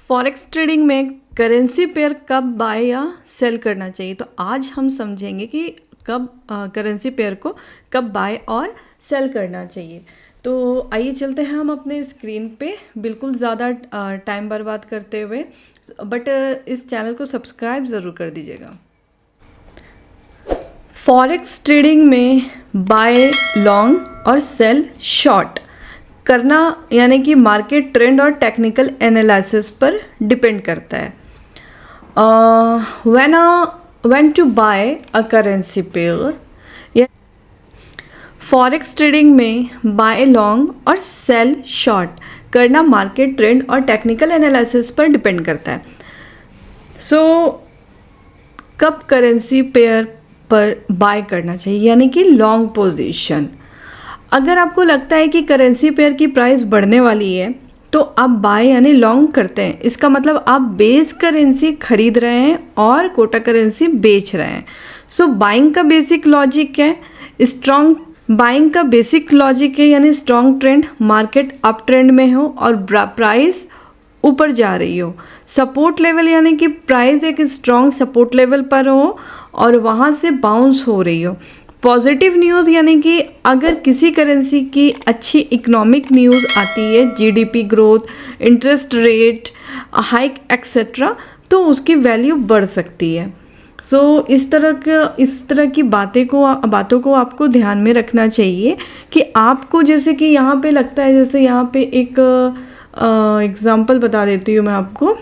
Forex trading में currency pair कब bye या सेल करना चाहिए, तो आज हम समझेंगे कि कब करेंसी पेयर को कब बाय और सेल करना चाहिए। तो आइए चलते हैं हम अपने स्क्रीन पे बिल्कुल ज़्यादा टाइम बर्बाद करते हुए, बट इस चैनल को सब्सक्राइब ज़रूर कर दीजिएगा। फॉरेक्स ट्रेडिंग में बाय लॉन्ग और सेल शॉर्ट करना यानी कि मार्केट ट्रेंड और टेक्निकल एनालिसिस पर डिपेंड करता है। When to buy a currency pair, forex trading में बाय लॉन्ग और सेल शॉर्ट करना मार्केट ट्रेंड और टेक्निकल एनालिसिस पर डिपेंड करता है। कब करेंसी पेयर पर बाय करना चाहिए यानी कि लॉन्ग पोजीशन। अगर आपको लगता है कि करेंसी पेयर की प्राइस बढ़ने वाली है तो आप बाय यानी लॉन्ग करते हैं। इसका मतलब आप बेस करेंसी खरीद रहे हैं और कोटा करेंसी बेच रहे हैं। बाइंग का बेसिक लॉजिक है यानी strong trend, market up trend में हो और प्राइस ऊपर जा रही हो। सपोर्ट लेवल यानी कि प्राइस एक स्ट्रॉन्ग सपोर्ट लेवल पर हो और वहाँ से बाउंस हो रही हो। पॉजिटिव न्यूज़ यानी कि अगर किसी करेंसी की अच्छी इकोनॉमिक न्यूज़ आती है, GDP growth, interest rate hike etcetera, तो उसकी वैल्यू बढ़ सकती है। इस तरह की बातों को आपको ध्यान में रखना चाहिए कि आपको, जैसे कि यहाँ पे लगता है, जैसे यहाँ पे एक एग्जांपल बता देती हूँ मैं आपको।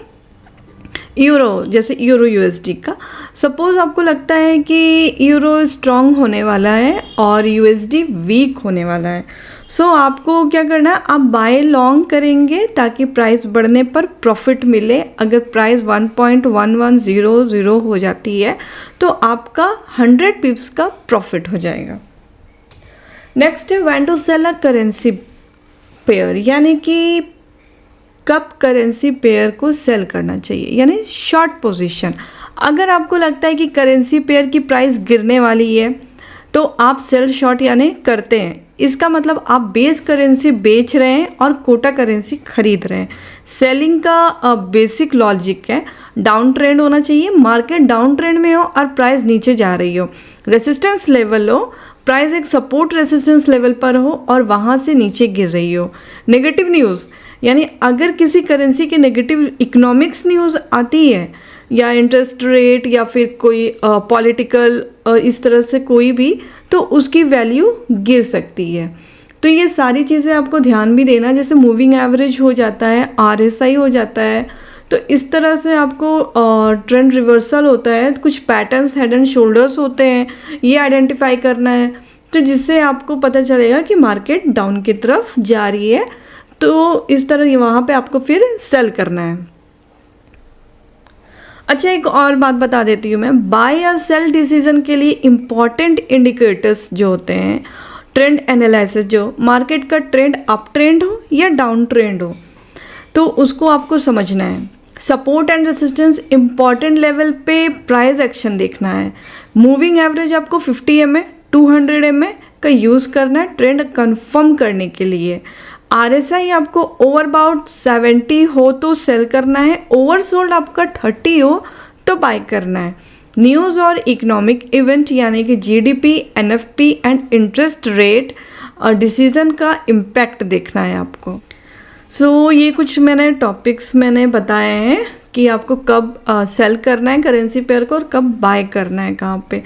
यूरो यूएसडी का सपोज आपको लगता है कि यूरो स्ट्रॉन्ग होने वाला है और यूएसडी वीक होने वाला है। आपको क्या करना है, आप बाय लॉन्ग करेंगे ताकि प्राइस बढ़ने पर प्रॉफिट मिले। अगर प्राइस 1.1100 हो जाती है तो आपका 100 पिप्स का प्रॉफिट हो जाएगा। नेक्स्ट है when to sell a currency pair, यानी कि कब करेंसी पेयर को सेल करना चाहिए यानी शॉर्ट पोजीशन। अगर आपको लगता है कि करेंसी पेयर की प्राइस गिरने वाली है तो आप सेल शॉर्ट यानी करते हैं। इसका मतलब आप बेस करेंसी बेच रहे हैं और कोटा करेंसी खरीद रहे हैं। सेलिंग का बेसिक लॉजिक है, डाउन ट्रेंड होना चाहिए, मार्केट डाउन ट्रेंड में हो और प्राइस नीचे जा रही हो, रेसिस्टेंस लेवल हो, प्राइस एक सपोर्ट रेसिस्टेंस लेवल पर हो और वहाँ से नीचे गिर रही हो। नेगेटिव न्यूज़ यानी अगर किसी करेंसी के नेगेटिव इकोनॉमिक्स न्यूज़ आती है या इंटरेस्ट रेट या फिर कोई पॉलिटिकल इस तरह से कोई भी, तो उसकी वैल्यू गिर सकती है। तो ये सारी चीज़ें आपको ध्यान भी देना, जैसे मूविंग एवरेज हो जाता है, आरएसआई हो जाता है, तो इस तरह से आपको ट्रेंड रिवर्सल होता है, कुछ पैटर्न्स हेड एंड शोल्डर्स होते हैं, ये आइडेंटिफाई करना है, तो जिससे आपको पता चलेगा कि मार्केट डाउन की तरफ जा रही है। तो इस तरह वहाँ पे आपको फिर सेल करना है। अच्छा, एक और बात बता देती हूँ मैं, बाय या सेल डिसीजन के लिए इम्पॉर्टेंट इंडिकेटर्स जो होते हैं, ट्रेंड एनालिसिस, जो मार्केट का ट्रेंड अप ट्रेंड हो या डाउन ट्रेंड हो, तो उसको आपको समझना है। Support and resistance important level पे प्राइस एक्शन देखना है। मूविंग एवरेज आपको 50 MA 200 MA का यूज़ करना है ट्रेंड कंफर्म करने के लिए। आरएसआई आपको ओवरबाउट 70 हो तो सेल करना है, ओवरसोल्ड आपका 30 हो तो बाय करना है। न्यूज़ और इकोनॉमिक इवेंट यानी कि GDP, NFP and interest rate decision का इम्पैक्ट देखना है आपको। ये कुछ टॉपिक्स मैंने बताए हैं कि आपको कब सेल करना है करेंसी पेयर को और कब बाय करना है कहाँ पे।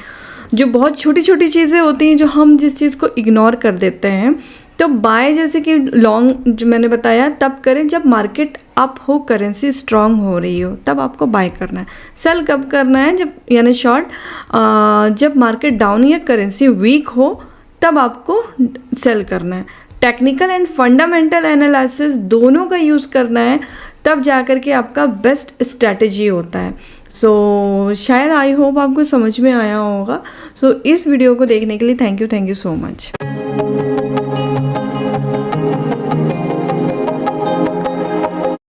जो बहुत छोटी छोटी चीज़ें होती हैं जो हम जिस चीज़ को इग्नोर कर देते हैं, तो बाय जैसे कि लॉन्ग जो मैंने बताया तब करें जब मार्केट अप हो, करेंसी स्ट्रांग हो रही हो, तब आपको बाय करना है। सेल कब करना है, जब यानी शॉर्ट जब मार्केट डाउन या करेंसी वीक हो तब आपको सेल करना है। टेक्निकल एंड फंडामेंटल एनालिसिस दोनों का यूज़ करना है, तब जाकर के आपका बेस्ट स्ट्रैटेजी होता है। शायद आई होप आपको समझ में आया होगा। इस वीडियो को देखने के लिए थैंक यू सो मच।